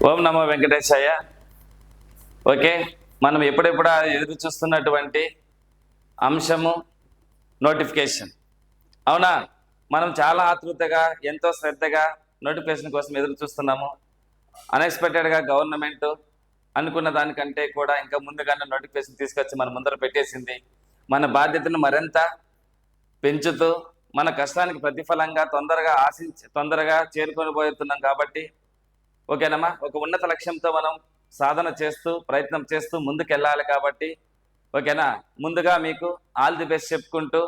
ఓం నమో వెంకటేశాయ. Okay, మనం ఎప్పుడెప్పుడు ఎదురు చూస్తున్నటువంటి అంశము నోటిఫికేషన్. అవునా, మనం చాలా ఆతృతగా ఎంతో శ్రద్ధగా నోటిఫికేషన్ కోసం ఎదురు చూస్తున్నాము. అన్ఎక్స్పెక్టెడ్గా గవర్నమెంట్ అనుకున్న దానికంటే కూడా ఇంకా ముందుగానే నోటిఫికేషన్ తీసుకొచ్చి మన ముందర పెట్టేసింది. మన బాధ్యతను మరింత పెంచుతూ మన కష్టానికి ప్రతిఫలంగా తొందరగా చేరుకొని పోతున్నాం. కాబట్టి ఓకేనమ్మా, ఒక ఉన్నత లక్ష్యంతో మనం సాధన చేస్తూ ప్రయత్నం చేస్తూ ముందుకెళ్ళాలి. కాబట్టి ఓకేనా, ముందుగా మీకు ఆల్ ది బెస్ట్ చెప్పుకుంటూ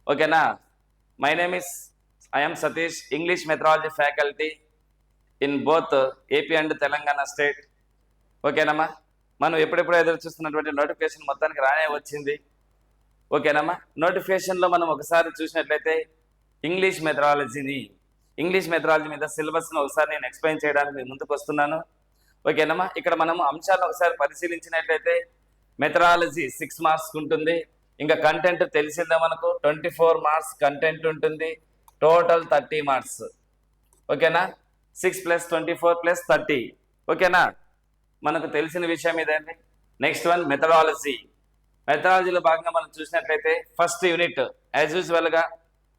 ఓకేనా. My name is I'm Satish, English methodology faculty in both AP and Telangana state. ఓకేనమ్మా, మనం ఎప్పుడెప్పుడు ఎదురు చూస్తున్నటువంటి నోటిఫికేషన్ మొత్తానికి రానే వచ్చింది. ఓకేనమ్మా, నోటిఫికేషన్లో మనం ఒకసారి చూసినట్లయితే ఇంగ్లీష్ మెథడాలజీ మీద సిలబస్ను ఒకసారి నేను ఎక్స్ప్లెయిన్ చేయడానికి నేను ముందుకు వస్తున్నాను. ఓకేనమ్మా, ఇక్కడ మనము అంశాలను ఒకసారి పరిశీలించినట్లయితే మెథడాలజీ 6 మార్క్స్ ఉంటుంది. ఇంకా కంటెంట్ తెలిసిందే మనకు, 24 మార్క్స్ కంటెంట్ ఉంటుంది. Total 30 marks. ఓకేనా, 6 + 24 + 30. ఓకేనా, మనకు తెలిసిన విషయం ఇదేంటి. నెక్స్ట్ వన్ మెథడాలజీలో భాగంగా మనం చూసినట్లయితే ఫస్ట్ యూనిట్ యాజ్ యూజువల్గా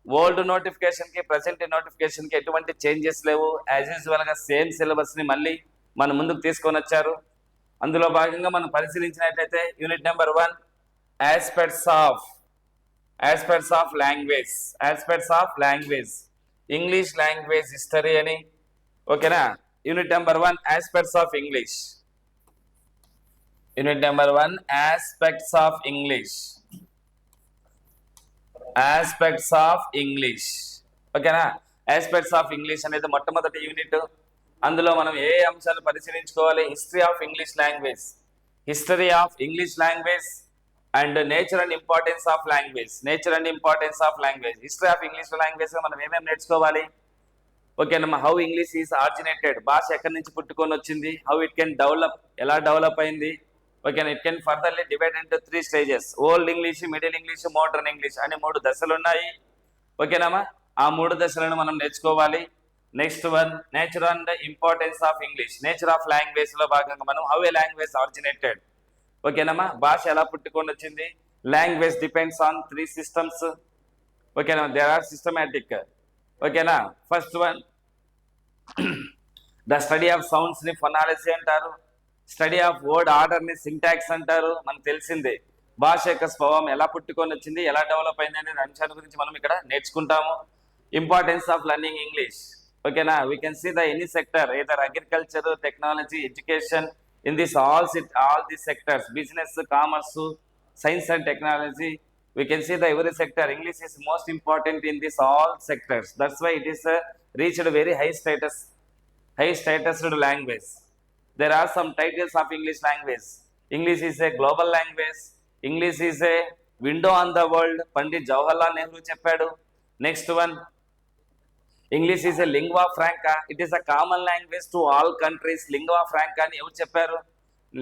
ఓల్డ్ నోటిఫికేషన్కి ప్రజెంట్ నోటిఫికేషన్కి ఎటువంటి చేంజెస్ లేవు. యాజ్ యూజువల్గా సేమ్ సిలబస్ని మళ్ళీ మన ముందుకు తీసుకొని వచ్చారు. అందులో భాగంగా మనం పరిశీలించినట్లయితే unit number 1 aspects of language English language history అని. ఓకేనా, unit number 1 aspects of English. Unit number 1 aspects of English. ఓకేనా, ఆస్పెక్ట్స్ ఆఫ్ ఇంగ్లీష్ అనేది మొట్టమొదటి యూనిట్. అందులో మనం ఏ అంశాలు పరిశీలించుకోవాలి? History of English language and nature and importance of language. History of English language మనం ఏమేమి నేర్చుకోవాలి? ఓకేనమ్మా, హౌ ఇంగ్లీష్ ఈజ్ ఆరిజినేటెడ్, భాష ఎక్కడి నుంచి పుట్టుకొని వచ్చింది. హౌ ఇట్ కెన్ డెవలప్, ఎలా డెవలప్ అయింది. ఓకేనా, it can furtherly divide into 3 stages. Old English, middle English, modern English అనే 3 దశలు ఉన్నాయి. ఓకేనమ్మా, ఆ 3 దశలను మనం నేర్చుకోవాలి. Next one nature and importance of English. Nature of language లో భాగంగా మనం హౌ ఏ లాంగ్వేజ్ ఆరిజినేటెడ్. ఓకేనమ్మా, భాష ఎలా పుట్టుకొని వచ్చింది. Language depends on 3 systems. ఓకేనా, దేర్ ఆర్ సిస్టమాటిక్. ఓకేనా, first one the study of sounds ని ఫొనాలజీ అంటారు. స్టడీ ఆఫ్ వర్డ్ ఆర్డర్ ని సింటాక్స్ అంటారు. మనకు తెలిసిందే భాష యొక్క స్వభావం ఎలా పుట్టుకొని వచ్చింది, ఎలా డెవలప్ అయింది అనే అంశాల గురించి మనం ఇక్కడ నేర్చుకుంటాము. Importance of learning English. ఓకేనా, we can see the any sector, either agriculture, technology, education, in this all these sectors, business, commerce, science and technology, we can see the every sector English is most important in this all sectors. That's why it is reached very high status language. There are some titles of English language. English is a global language. English is a window on the world. Pandit Jawaharlal Nehru చెప్పాడు. Next one, English is a lingua franca. It is a common language to all countries. Lingua franca అని ఎవరు చెప్పారు?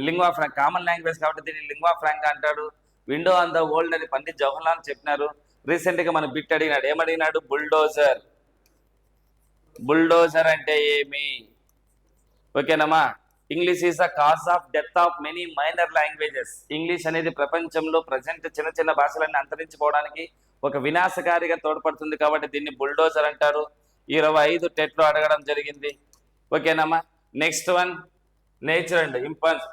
లింగ్వా ఫ్రాంకా common language కాబట్టి దీన్ని లింగ్వా ఫ్రాంకా అంటాడు. Window on the world అని పండిత్ జవహర్లాల్ చెప్పినారు. రీసెంట్గా మన బిట్ అడిగినాడు, ఏమడిగినాడు? బుల్డోజర్ అంటే ఏమి? ఓకేనమ్మా, English is the cause of death of many minor languages. English అనేది ప్రపంచంలో ప్రజెంట్ చిన్న భాషలన్నీ అంతరించిపోవడానికి ఒక వినాశకారిగా తోడ్పడుతుంది. కాబట్టి దీన్ని బుల్డోజర్ అంటారు. 25 టెట్లో అడగడం జరిగింది. ఓకేనమ్మా, next one nature and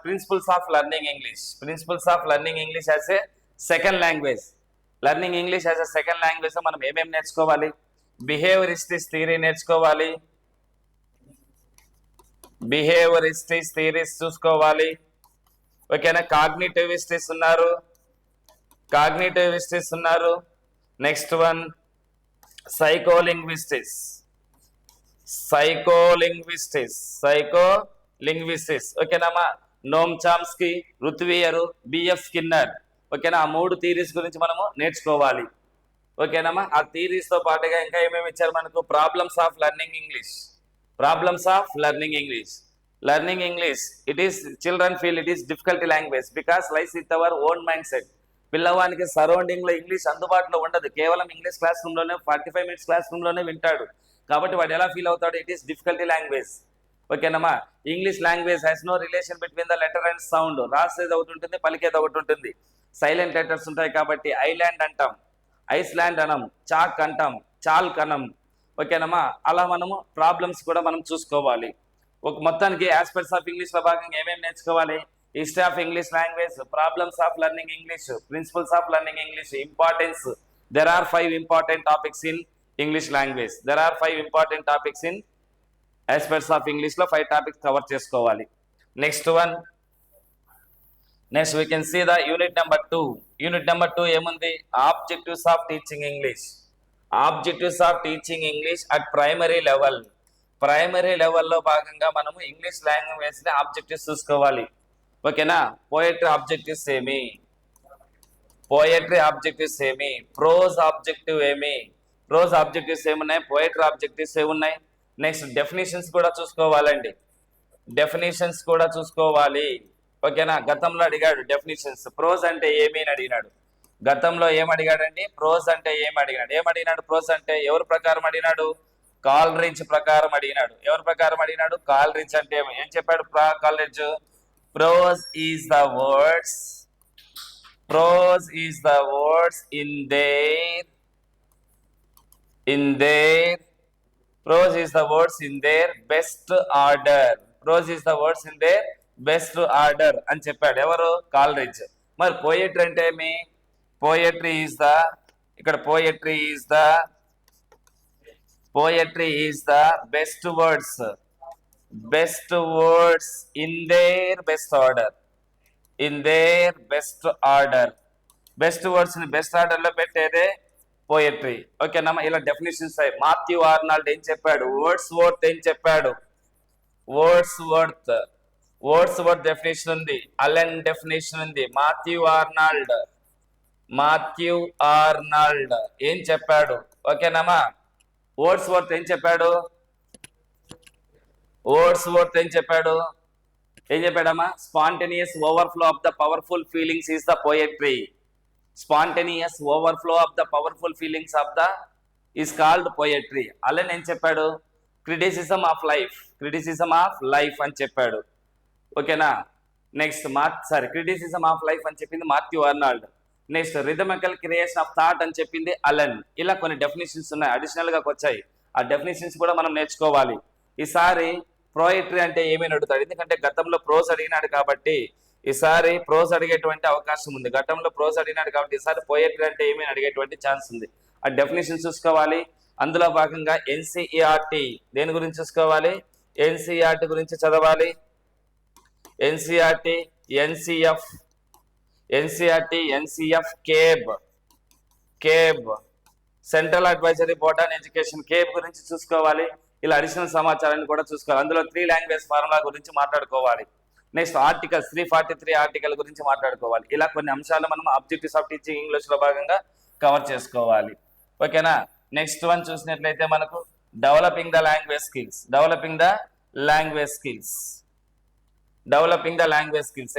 principles of learning English as a second language. Learning English as a second language మనం ఏమేమి నేర్చుకోవాలి? బిహేవియరిస్టిక్స్ థియరీ నేర్చుకోవాలి. బిహేవియరిస్టిక్స్ థియరీస్ చూసుకోవాలి. ఓకేనా, కాగ్నిటివిస్టిక్స్ ఉన్నారు. Next one psycholinguistics. ఓకేనమ్మా, నోమ్ చామ్స్కీ, రుత్వియరు, బిఎఫ్ స్కిన్నర్. ఓకేనా, ఆ 3 థియరీస్ గురించి మనము నేర్చుకోవాలి. ఓకేనమ్మా, ఆ థియరీస్ తో పాటుగా ఇంకా ఏమేమి ఇచ్చారు మనకు? Problems of learning English. It is children feel it is difficult language because lies with our own mindset. పిల్లవానికి సరౌండింగ్ లో ఇంగ్లీష్ అందుబాటులో ఉండదు, కేవలం ఇంగ్లీష్ క్లాస్ రూమ్ లోనే 45 మినిట్స్ క్లాస్ రూమ్ లోనే వింటాడు. కాబట్టి వాడు ఎలా ఫీల్ అవుతాడు? It is difficulty language. ఓకేనమ్మా? English language has no relation between the letter and sound. రాసేది ఒకటి ఉంటుంది, పలికేది ఒకటి ఉంటుంది. సైలెంట్ లెటర్స్ ఉంటాయి కాబట్టి ఐలాండ్ అంటాం, ఐస్లాండ్ అనం, చాక్ అంటాం, చాల్క్ అనం. ఓకేనమ్మా? అలా మనము ప్రాబ్లమ్స్ కూడా మనం చూసుకోవాలి. ఒక మొత్తానికి ఆస్పెక్ట్స్ ఆఫ్ ఇంగ్లీష్ లో భాగంగా ఏమేమి నేర్చుకోవాలి? History of English language, problems of learning English, principles of learning English, importance. There are 5 important topics in English language. There are 5 important topics in aspects of English లో 5 topics cover చేసుకోవాలి. Next we can see the unit number 2. Unit number 2 ఏముంది? Objectives of teaching English. Objectives of teaching English at primary level. Primary లెవెల్లో భాగంగా మనము English language ని objectives చూసుకోవాలి. ఓకేనా? Poetry objectives ఏమి, పోయట్రీ ఆబ్జెక్టివ్స్ ఏమి, ప్రోజ్ ఆబ్జెక్టివ్ ఏమి, ప్రోజ్ ఆబ్జెక్టివ్స్ ఏమున్నాయి, పోయట్రీ ఆబ్జెక్టివ్స్ ఏమున్నాయి. నెక్స్ట్ డెఫినేషన్స్ కూడా చూసుకోవాలండి, డెఫినేషన్స్ కూడా చూసుకోవాలి. ఓకేనా? గతంలో అడిగాడు డెఫినేషన్స్. ప్రోజ్ అంటే ఏమి అని అడిగినాడు. గతంలో ఏమడిగాడండి? ప్రోజ్ అంటే ఏమడిగినాడు? ప్రోజ్ అంటే ఎవరి ప్రకారం అడిగినాడు? కాల్రిడ్జ్ ప్రకారం అడిగినాడు. ఎవరి ప్రకారం అడిగినాడు? కాల్రిడ్జ్ అంటే ఏం చెప్పాడు Coleridge? Prose is the words, prose is the words in there prose is the words in their best order. Prose is the words in their best order అని చెప్పాడు ఎవరు? కాల్రిడ్జ్. మరి పోయట్రీ అంటే ఏమి? పోయట్రీ ఈజ్ ద, ఇక్కడ poetry is the best words in their best order. Best words ని best order లో పెట్టేదే పోయట్రీ. ఓకేనమ్మా? ఇలా డెఫినేషన్స్ అయ్యి మాథ్యూ ఆర్నాల్డ్ ఏం చెప్పాడు? వర్డ్స్వర్త్ ఏం చెప్పాడు? వర్డ్స్వర్త్ డెఫినేషన్ ఉంది, అలెన్ డెఫినేషన్ ఉంది. మాథ్యూ ఆర్నాల్డ్ ఏం చెప్పాడు? ఓకేనమ్మా? వర్డ్స్వర్త్ ఏం చెప్పాడు? Spontaneous overflow of the powerful feelings is the poetry. Spontaneous overflow of the powerful feelings of the is called poetry. Allen ఏం చెప్పాడు? క్రిటిసిజం ఆఫ్ లైఫ్ అని చెప్పాడు. ఓకేనా? నెక్స్ట్ క్రిటిసిజం ఆఫ్ లైఫ్ అని చెప్పింది Matthew Arnold. Next rhythmical creation of thought అని చెప్పింది Allen. ఇలా కొన్ని డెఫినేషన్స్ ఉన్నాయి, అడిషనల్ గా వచ్చాయి. ఆ డెఫినేషన్స్ కూడా మనం నేర్చుకోవాలి. ఈసారి పోయట్రీ అంటే ఏమని అడుగుతాడు, ఎందుకంటే గతంలో ప్రోజ్ అడిగినాడు కాబట్టి ఈసారి ప్రోజ్ అడిగేటువంటి అవకాశం ఉంది. గతంలో ప్రోజ్ అడిగినాడు కాబట్టి ఈసారి పోయట్రీ అంటే ఏమని అడిగేటువంటి ఛాన్స్ ఉంది. ఆ డెఫినేషన్ చూసుకోవాలి. అందులో భాగంగా ఎన్సీఈఆర్టీ దేని గురించి చూసుకోవాలి? ఎన్సీఈఆర్టీ గురించి చదవాలి. NCERT, NCF, cab central advisory board on education, cab గురించి చూసుకోవాలి. ఇలా అడిషనల్ సమాచారాన్ని కూడా చూసుకోవాలి. అందులో 3 లాంగ్వేజ్ ఫార్ములా గురించి మాట్లాడుకోవాలి. నెక్స్ట్ ఆర్టికల్స్ 343 ఆర్టికల్ గురించి మాట్లాడుకోవాలి. ఇలా కొన్ని అంశాలు మనం ఆబ్జెక్టివ్స్ ఆఫ్ టీచింగ్ ఇంగ్లీష్ లో భాగంగా కవర్ చేసుకోవాలి. ఓకేనా? నెక్స్ట్ చూసినట్లయితే మనకు డెవలపింగ్ ద లాంగ్వేజ్ స్కిల్స్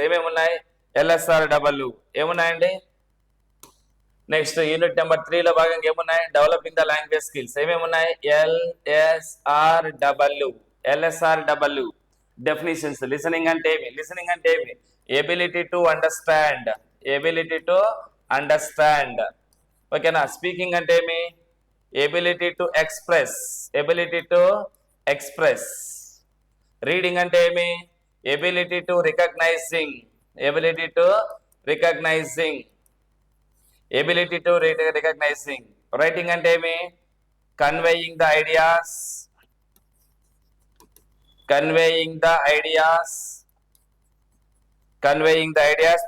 ఏమేమి ఉన్నాయి? LSRW ఏమున్నాయండి? నెక్స్ట్ యూనిట్ నెంబర్ 3 లో భాగంగా ఏమున్నాయి? డెవలపింగ్ ద లాంగ్వేజ్ స్కిల్స్ ఏమేమి ఉన్నాయి? LSRW definitions. లిసనింగ్ అంటే ఏమి? Ability to understand. ఓకేనా? స్పీకింగ్ అంటే ఏమి? Ability to express. రీడింగ్ అంటే ఏమి? Ability to recognising. రైటింగ్ అంటే ఏమి? Conveying the ideas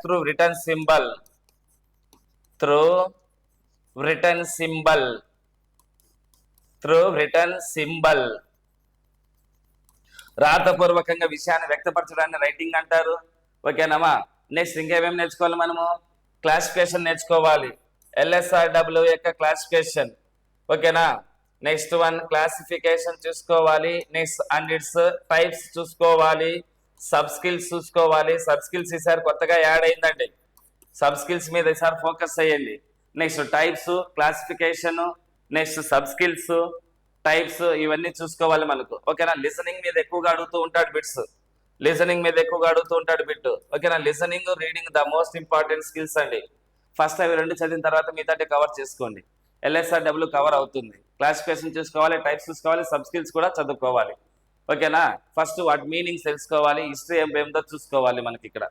through written symbol. రాతపూర్వకంగా విషయాన్ని వ్యక్తపరచడాన్ని రైటింగ్ అంటారు. ఓకేనమ్మా? నెక్స్ట్ ఇంకేమేమి నేర్చుకోవాలి మనము? క్లాసిఫికేషన్ నేర్చుకోవాలి. LSRW యొక్క క్లాసిఫికేషన్. ఓకేనా? నెక్స్ట్ క్లాసిఫికేషన్ చూసుకోవాలి. నెక్స్ట్ అండ్ ఇట్స్ టైప్స్ చూసుకోవాలి. సబ్ స్కిల్స్ చూసుకోవాలి. సబ్ స్కిల్స్ ఈసారి కొత్తగా యాడ్ అయిందండి. సబ్ స్కిల్స్ మీద ఈసారి ఫోకస్ చేయండి. Next types, classification, next sub skills, types ఇవన్నీ చూసుకోవాలి మనకు. ఓకేనా? లిసనింగ్ మీద ఎక్కువగా అడుగుతూ ఉంటాడు బిట్స్. లిసనింగ్ మీద ఎక్కువగా అడుగుతూ ఉంటాడు బిట్. ఓకేనా? Listening, reading the most important skills అండి. ఫస్ట్ అవి రెండు చదివిన తర్వాత మిగతాటి కవర్ చేసుకోండి. LSRW కవర్ అవుతుంది. క్లాసిఫికేషన్ చూసుకోవాలి, టైప్స్ చూసుకోవాలి, సబ్ స్కిల్స్ కూడా చదువుకోవాలి. ఓకేనా? ఫస్ట్ వాటి మీనింగ్స్ తెలుసుకోవాలి, హిస్టరీ ఏమిటో చూసుకోవాలి మనకి ఇక్కడ.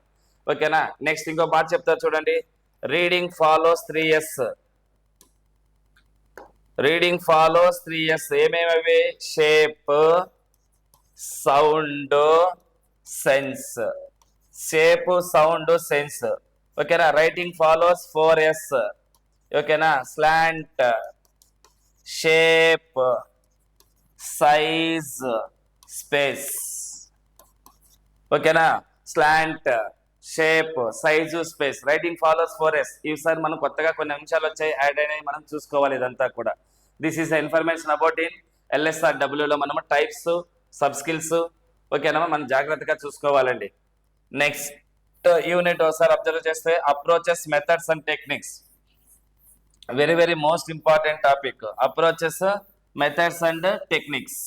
ఓకేనా? నెక్స్ట్ ఇంకో మాట చెప్తా చూడండి. Reading follows 3S. Reading follows 3S. ఏమేమి? Shape, sound, sense. Shape, sound, sense. ఓకేనా? Writing follows 4S. ఓకేనా? Slant, shape, size, space. ఓకేనా? Slant, shape, size, space. Writing follows 4S. ఈసారి మనం కొత్తగా కొన్ని అంశాలు వచ్చాయి, యాడ్ అయినాయి, మనం చూసుకోవాలి ఇదంతా కూడా. This is information about in LSRW లో మనము టైప్స్, సబ్ స్కిల్స్ ఓకేనా మనం జాగ్రత్తగా చూసుకోవాలండి. నెక్స్ట్ యూనిట్ ఒకసారి అబ్జర్వ్ చేస్తే approaches, methods and techniques. Very very most important topic. Approaches, methods and techniques.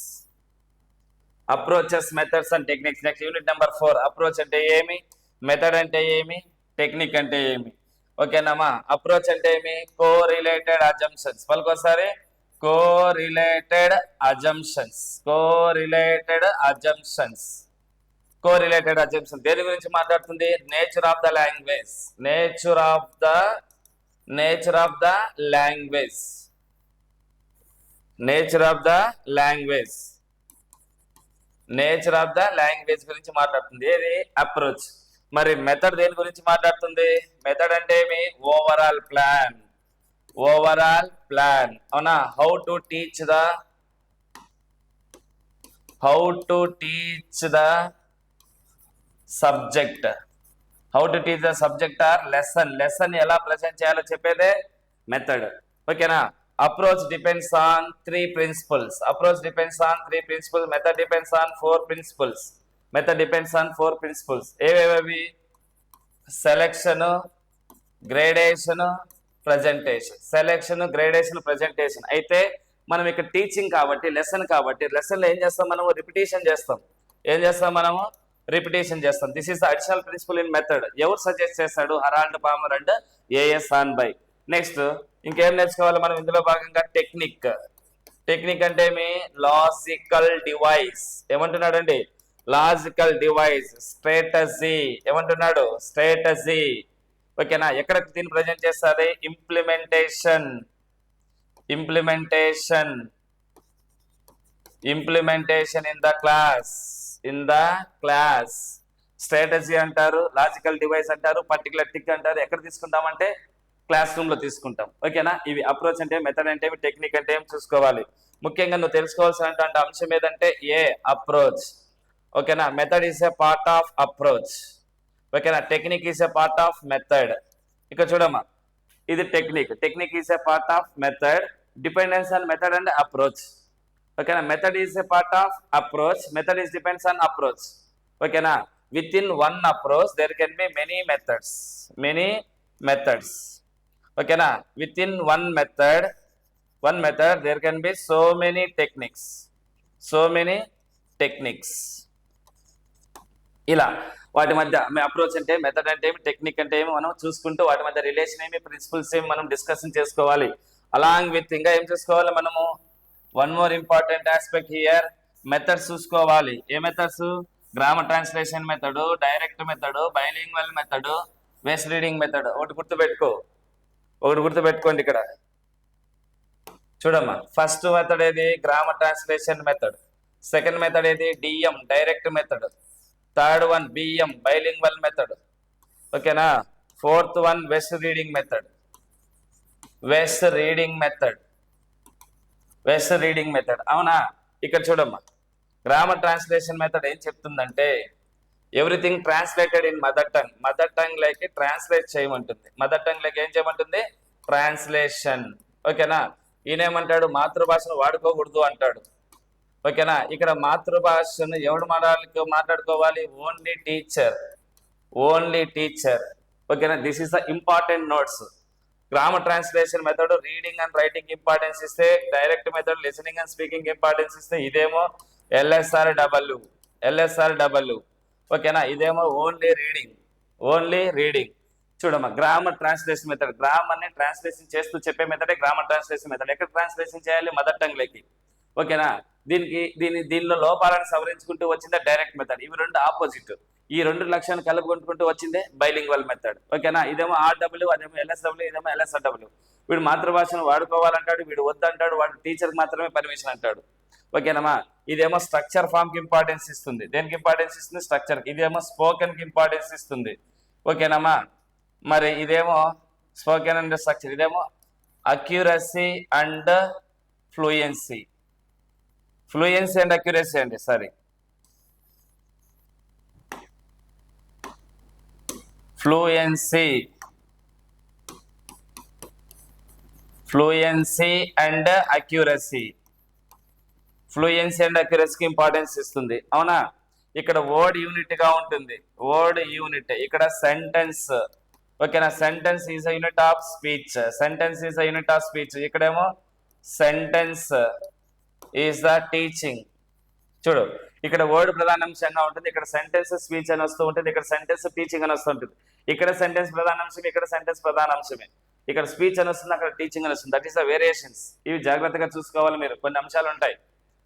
Approaches, methods and techniques. Next unit number 4. Approach అంటే ఏమి, మెథడ్ అంటే ఏమి, టెక్నిక్ అంటే ఏమి. ఓకేనామా? అప్రోచ్ అంటే ఏమి? కో రిలేటెడ్ అజంప్షన్స్. పలుకోసారి కో రిలేటెడ్ అజంప్షన్స్. కో రిలేటెడ్ అజంప్షన్స్. కో related assumption దేని గురించి మాట్లాడుతుంది? Nature of the language. Nature of the language. Nature of the language. Nature of the language గురించి మాట్లాడుతుంది. ఏది? అప్రోచ్. మరి మెథడ్ దేని గురించి మాట్లాడుతుంది? మెథడ్ అంటే ఏమి? Overall plan. Overall plan. అవునా? How to teach the subject. How to teach the subject or lesson. Lesson ఎలా ప్రజెంట్ చేయాలో చెప్పేదే మెథడ్. ఓకేనా? Approach depends on 3 principles. Approach depends on 3 principles. Method depends on 4 principles. Method depends on 4 principles. ఏవేవి? Selection, gradation, presentation. Selection, gradation, presentation. అయితే మనం ఇక్కడ teaching కాబట్టి, lesson కాబట్టి, లెసన్లో ఏం చేస్తాం మనము? రిపిటేషన్ చేస్తాం. ఏం చేస్తాం మనము? రిపిటేషన్ చేస్తాం. This is the additional principle in method. ఎవరు సజెస్ట్ చేస్తాడు? Harold Palmer and AS Hornby. Next ఇంకేం నేర్చుకోవాలి మనం ఇందులో భాగంగా? టెక్నిక్. టెక్నిక్ అంటే ఏమి? Logical device. ఏమంటున్నాడండి? Logical device. స్ట్రాటజీ. ఏమంటున్నాడు? స్ట్రాటజీ. ఓకేనా? ఎక్కడ దీన్ని ప్రజెంట్ చేస్తుంది? Implementation. Implementation. Implementation in the class. In the class. Strategy అంటారు, లాజికల్ డివైస్ అంటారు, పర్టికులర్ టిక్ అంటారు. ఎక్కడ తీసుకుంటామంటే క్లాస్ రూమ్ లో తీసుకుంటాం. ఓకేనా? ఇవి అప్రోచ్ అంటే, మెథడ్ అంటే, టెక్నిక్ అంటే ఏం చూసుకోవాలి. ముఖ్యంగా నువ్వు తెలుసుకోవాల్సినటువంటి అంశం ఏదంటే అప్రోచ్. ఓకేనా? Method is a part of approach. ఓకేనా? Technique is a part of method. ఇక చూడమ్మా, ఇది technique. Technique is a part of method. Dependence on method and approach. ఓకేనా? Method is a part of approach. Method is depends on approach. ఓకేనా? Within one approach there can be many methods. Many methods. ఓకేనా? Within one method there can be so many techniques. So many techniques. ఇలా వాటి మధ్య approach అంటే, method అంటే ఏమి, technique అంటే ఏమి మనం చూసుకుంటూ వాటి మధ్య రిలేషన్ ఏమి, ప్రిన్సిపల్స్ ఏమి మనం డిస్కషన్ చేసుకోవాలి. అలాంగ్ విత్ ఇంకా ఏం చూసుకోవాలి మనము? One more important aspect here, methods చూసుకోవాలి. ఏ methods? Grammar translation method, direct method, bilingual method, West reading method. ఒకటి గుర్తుపెట్టుకోండి ఇక్కడ. చూడమ్మా, ఫస్ట్ మెథడ్ ఏది? Grammar translation method. Second method ఏది? DM, direct method. Third one BM, bilingual method. ఓకేనా? Fourth one West reading method. West reading method. West reading method. అవునా? ఇక్కడ చూడమ్మా, గ్రామర్ ట్రాన్స్లేషన్ మెథడ్ ఏం చెప్తుందంటే everything translated in mother tongue. Mother tongue like translate చేయమంటుంది. Mother tongue like ఏం చేయమంటుంది? Translation. ఓకేనా? ఈయనేమంటాడు? మాతృభాషను వాడుకోకూడదు అంటాడు. ఓకేనా? ఇక్కడ మాతృభాషను ఎవడు మాట్లాడుకోవాలి? Only teacher. Only teacher. ఓకేనా. This is the important notes. Grammar translation method reading and writing importance ఇస్తే, direct method listening and speaking importance ఇస్తే, ఇదేమో ఎల్ఎస్ఆర్ డబ్ల్యూ. ఓకేనా. ఇదేమో ఓన్లీ రీడింగ్. చూడమ్మా, గ్రామర్ ట్రాన్స్లేషన్ మెథడ్, గ్రామర్ ని ట్రాన్స్లేషన్ చేస్తూ చెప్పే మెథడే గ్రామర్ ట్రాన్స్లేషన్ మెథడ్. ఎక్కడ ట్రాన్స్లేషన్ చేయాలి? మదర్ టంగ్ లోకి. ఓకేనా. దీనిలో లోపాలను సవరించుకుంటూ వచ్చిందే డైరెక్ట్ మెథడ్. ఇవి రెండు ఆపోజిట్. ఈ రెండు లక్ష్యాలను కలుపుకుంటూ వచ్చిందే బైలింగ్వల్ మెథడ్. ఓకేనా. ఇదేమో ఆర్డబ్ల్యూ, అదేమో ఎల్ఎస్డబ్ల్యూ, ఇదేమో ఎల్ఎస్ఆర్డబ్ల్యూ. వీడు మాతృభాషను వాడుకోవాలంటాడు, వీడు వద్దంటాడు, వాడు టీచర్కి మాత్రమే పర్మిషన్ అంటాడు. ఓకేనమ్మా. ఇదేమో స్ట్రక్చర్ ఫామ్ కి ఇంపార్టెన్స్ ఇస్తుంది. దేనికి ఇంపార్టెన్స్ ఇస్తుంది? స్ట్రక్చర్. ఇదేమో స్పోకెన్ కి ఇంపార్టెన్స్ ఇస్తుంది. ఓకేనమ్మా. మరి ఇదేమో స్పోకెన్ అండ్ స్ట్రక్చర్. ఇదేమో accuracy and fluency. Fluency and accuracy అండి, sorry. Fluency and accuracy. Fluency and అక్యురసీకి ఇంపార్టెన్స్ ఇస్తుంది. అవునా. ఇక్కడ వర్డ్ యూనిట్ గా ఉంటుంది. Word unit. ఇక్కడ సెంటెన్స్. ఓకేనా. Sentence is a unit of speech. ఇక్కడేమో సెంటెన్స్ ఈజ్ ద టీచింగ్. చూడు, ఇక్కడ వర్డ్ ప్రధానాంశంగా ఉంటుంది, ఇక్కడ సెంటెన్స్ స్పీచ్ అని వస్తూ ఉంటుంది, ఇక్కడ సెంటెన్స్ టీచింగ్ అని వస్తూ ఉంటుంది. ఇక్కడ సెంటెన్స్ ప్రధానాంశం, ఇక్కడ సెంటెన్స్ ప్రధానాంశమే. ఇక్కడ స్పీచ్ అని వస్తుంది, అక్కడ టీచింగ్ అని వస్తుంది. That is the variations. ఇవి జాగ్రత్తగా చూసుకోవాలి మీరు. కొన్ని అంశాలు ఉంటాయి.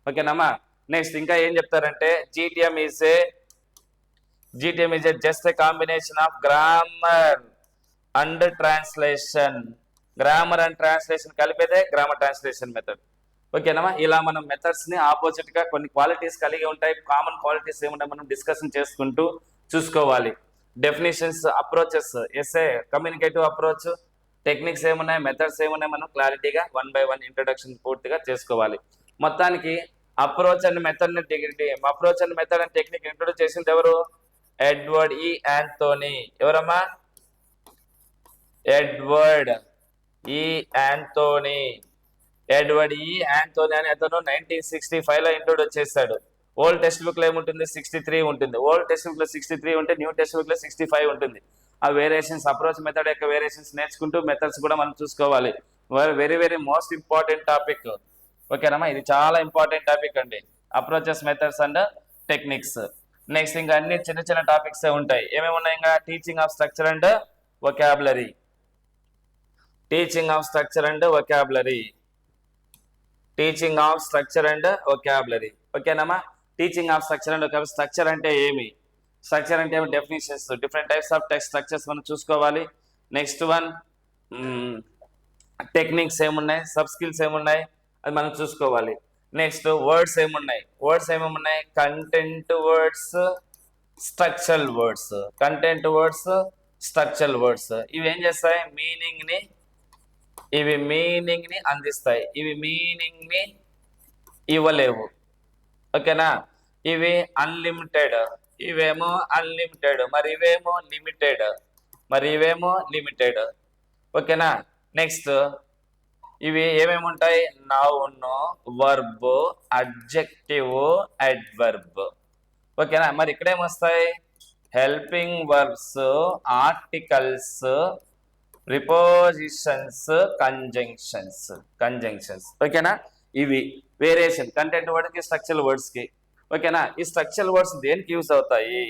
ఓకేనమ్మా. నెక్స్ట్ ఇంకా ఏం చెప్తారంటే, GTM is a just a combination of grammar and translation. Grammar and translation కలిపేదే గ్రామర్ ట్రాన్స్లేషన్ మెథడ్. ఓకేనమ్మా. ఇలా మనం మెథడ్స్ ని ఆపోజిట్ గా కొన్ని క్వాలిటీస్ కలిగి ఉంటాయి. కామన్ క్వాలిటీస్ ఏముంటాయి మనం డిస్కషన్ చేసుకుంటూ చూసుకోవాలి. డెఫినేషన్స్, అప్రోచెస్, ఎస్ఏ కమ్యూనికేటివ్ అప్రోచ్, టెక్నిక్స్ ఏమున్నాయి, మెథడ్స్ ఏమున్నాయి, మనం క్లారిటీగా 1 by 1 ఇంట్రొడక్షన్ పూర్తిగా చేసుకోవాలి. మొత్తానికి approach and method and technique introduce చేసింది ఎవరు? ఎడ్వర్డ్ ఈ. యాంథోనీ. ఎవరమ్మా? ఎడ్వర్డ్ ఈ. యాంథోనీ అని అతను 1965 లో ఇంట్రొడ్యూస్ చేశాడు. ఓల్డ్ టెక్స్ట్ బుక్ లో ఏముంటుంది? 63 ఉంటుంది. ఓల్డ్ టెక్స్ట్ బుక్ లో 63 ఉంటే న్యూ టెక్స్ట్ బుక్ లో 65 ఉంటుంది. ఆ వేరియేషన్స్, అప్రోచ్ మెథడ్ యొక్క వేరియేషన్స్ నేర్చుకుంటూ మెథడ్స్ కూడా మనం చూసుకోవాలి. Very very most important topic. ఓకేనమ్మా. ఇది చాలా ఇంపార్టెంట్ టాపిక్ అండి, approaches, methods and techniques. Next ఇంకా అన్ని చిన్న చిన్న టాపిక్స్ ఉంటాయి. ఏమేమి ఉన్నాయి ఇంకా? Teaching of structure and vocabulary. ఓకేనమ్మా. Teaching of structure and vocabulary. Structure అంటే ఏమి? Definitions, different types of text structures మనం చూసుకోవాలి. నెక్స్ట్ వన్, టెక్నిక్స్ ఏమున్నాయి, సబ్ స్కిల్స్ ఏమున్నాయి అది మనం చూసుకోవాలి. నెక్స్ట్ వర్డ్స్ ఏమున్నాయి? Content words, structural words. ఇవి ఏం చేస్తాయి? మీనింగ్ ని అందిస్తాయి. ఇవి మీనింగ్ ని ఇవ్వలేవు. ఓకేనా. ఇవి అన్లిమిటెడ్, ఇవేమో అన్లిమిటెడ్, మరి ఇవేమో లిమిటెడ్. ఓకేనా. నెక్స్ట్ ఇవి ఏమేమి ఉంటాయి? Noun, verb, adjective, adverb. ఓకేనా. మరి ఇక్కడేమొస్తాయి? Helping verbs, articles, prepositions, conjunctions. ఓకేనా. ఇవి వేరియేషన్ కంటెంట్ వర్డ్ కి, స్ట్రక్చరల్ వర్డ్స్ కి. ఓకేనా. ఈ స్ట్రక్చరల్ వర్డ్స్ దేనికి యూస్ అవుతాయి?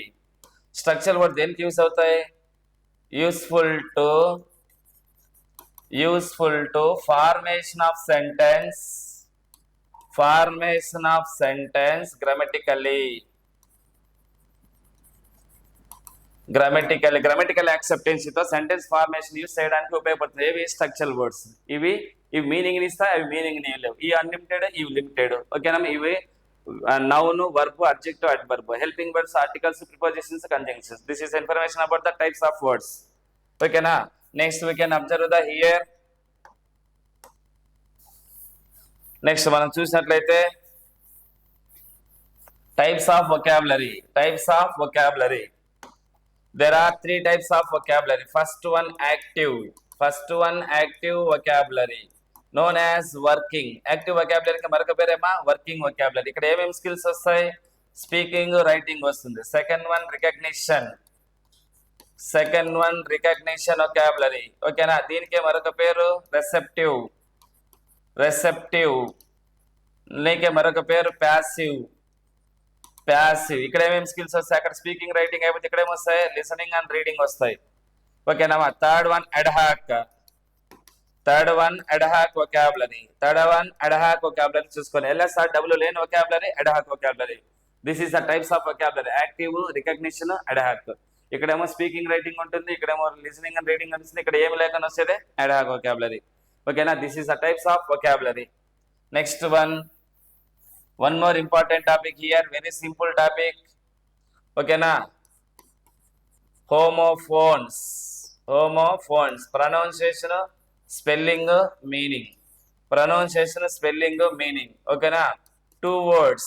Useful to formation of sentence grammatical యాక్సెప్టెన్సీతో సెంటెన్స్ ఫార్మేషన్ యూస్ చేయడానికి ఉపయోగపడుతుంది. ఏవి? Structural words. ఇవి మీనింగ్ ని ఇస్తాయి, అవి మీనింగ్ ని లేవు. ఈ అన్లిమిటెడ్, ఇవి లిమిటెడ్. ఓకేనా. ఇవి noun, verb, adjective, adverb, helping words, articles, prepositions, conjunctions. This is information about the types of words. ఓకేనా. Next we can observe the here. Next మనం చూసినట్లయితే types of vocabulary. There are 3 types of vocabulary. First one active vocabulary known as working. Active vocabulary కి మరొక పేరేమా working vocabulary. ఇక్కడ ఏమేమి skills వస్తాయి? Speaking, writing వస్తుంది. Second one recognition. Second one recognition vocabulary. ఓకేనా, దీనికే మరొక పేరు రెసెప్టివ్. రెసెప్టివ్ నీకే మరొక పేరు ప్యాసివ్. ప్యాసివ్. ఇక్కడ ఏమేమి స్కిల్స్ వస్తాయి? అక్కడ స్పీకింగ్ రైటింగ్ అయిపోతే ఇక్కడ ఏమొస్తాయి? లిసనింగ్ అండ్ రీడింగ్ వస్తాయి. ఓకేనా. Third one ad hoc. Third one ad hoc vocabulary. Third one ad hoc vocabulary చూసుకొని LSR డబ్ల్యూ లేని vocabulary ad hoc vocabulary. This is the types of vocabulary: active, recognition, ad hoc. ఇక్కడేమో స్పీకింగ్ రైటింగ్ ఉంటుంది, ఇక్కడేమో లిసనింగ్ అండ్ రీడింగ్ ఉంటుంది, ఇక్కడ ఏమి లేకుండా వస్తేదే అడ్హాక్ వొకాబులరీ. ఓకేనా, this is the types of vocabulary. Next one more important topic here, very simple topic. ఓకేనా, homophones. homophones pronunciation, spelling, meaning. pronunciation, spelling, meaning. ఓకేనా, two words.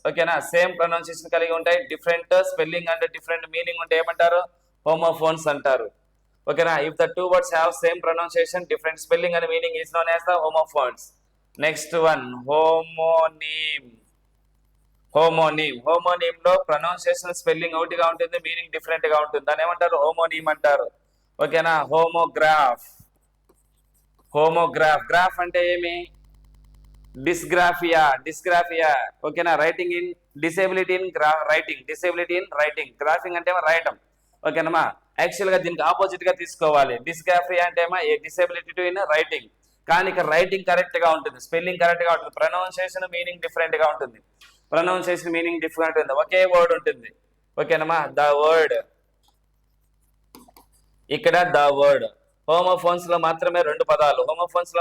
ఓకేనా, సేమ్ ప్రొనౌన్సియేషన్ కలిగి ఉంటాయి, different spelling and different meaning ఉంటే ఏమంటారు? Homophones అంటారు. ఓకేనా, if the two words have same pronunciation, different spelling and meaning is known as the homophones. Next one హోమోనీమ్. హోమోనీమ్ లో pronunciation spelling ఒకటిగా ఉంటుంది, మీనింగ్ డిఫరెంట్ గా ఉంటుంది, దాన్ని ఏమంటారు? హోమోనీమ్ అంటారు. ఓకేనా, హోమోగ్రాఫ్. గ్రాఫ్ అంటే ఏమి? డిస్గ్రాఫియా. ఓకేనా, writing in disability in writing. Graphing అంటే రాయటం. ఓకేనమ్మా, యాక్చువల్ గా దీనికి ఆపోజిట్ గా తీసుకోవాలి. డిస్గ్రాఫియా అంటే ఏ డిసేబిలిటీ టు ఇన్ రైటింగ్. కానీ ఇక్కడ రైటింగ్ కరెక్ట్ గా ఉంటుంది, స్పెల్లింగ్ కరెక్ట్ గా ఉంటుంది, ప్రొనౌన్సియేషన్ మీనింగ్ డిఫరెంట్ గా ఉంటుంది. ఒకే వర్డ్ ఉంటుంది. ఓకేనమ్మా, ద వర్డ్. ఇక్కడ ద వర్డ్. హోమోఫోన్స్ లో మాత్రమే రెండు పదాలు. హోమోగ్రాఫ్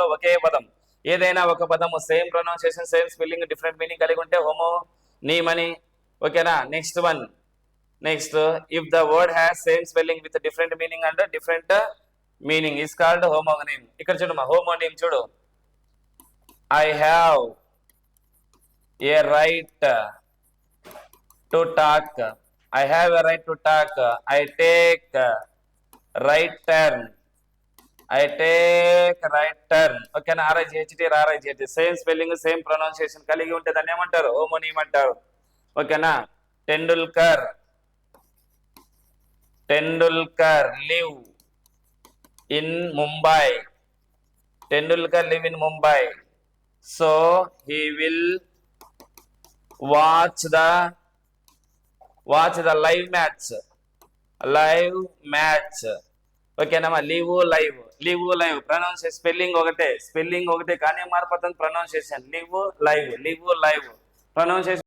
లో ఒకే పదం. ఏదైనా ఒక పదము same pronunciation, same spelling, different meaning కలిగి ఉంటే హోమోనీమ్ అని. ఓకేనా, next if the word has same spelling with different meaning and different meaning is called హోమోనీమ్. ఇక్కడ చూడమ్మా, హోమోనీమ్ చూడు. I have a right to talk. I have a right to talk. I take right turn. ఓకేనా, RIGHT same spelling, same pronunciation కలిగి ఉంటే దాన్ని ఏమంటారు? హోమోనీమ్ అంటారు. ఓకేనా, Tendulkar live in Mumbai. So he will watch the live match. ఓకేనమ్మా, లివ్ లైవ్ ప్రొనౌన్సియేషన్ స్పెల్లింగ్ ఒకటే కానీ మారిపోతుంది ప్రొనౌన్సియేషన్. Live live pronunciation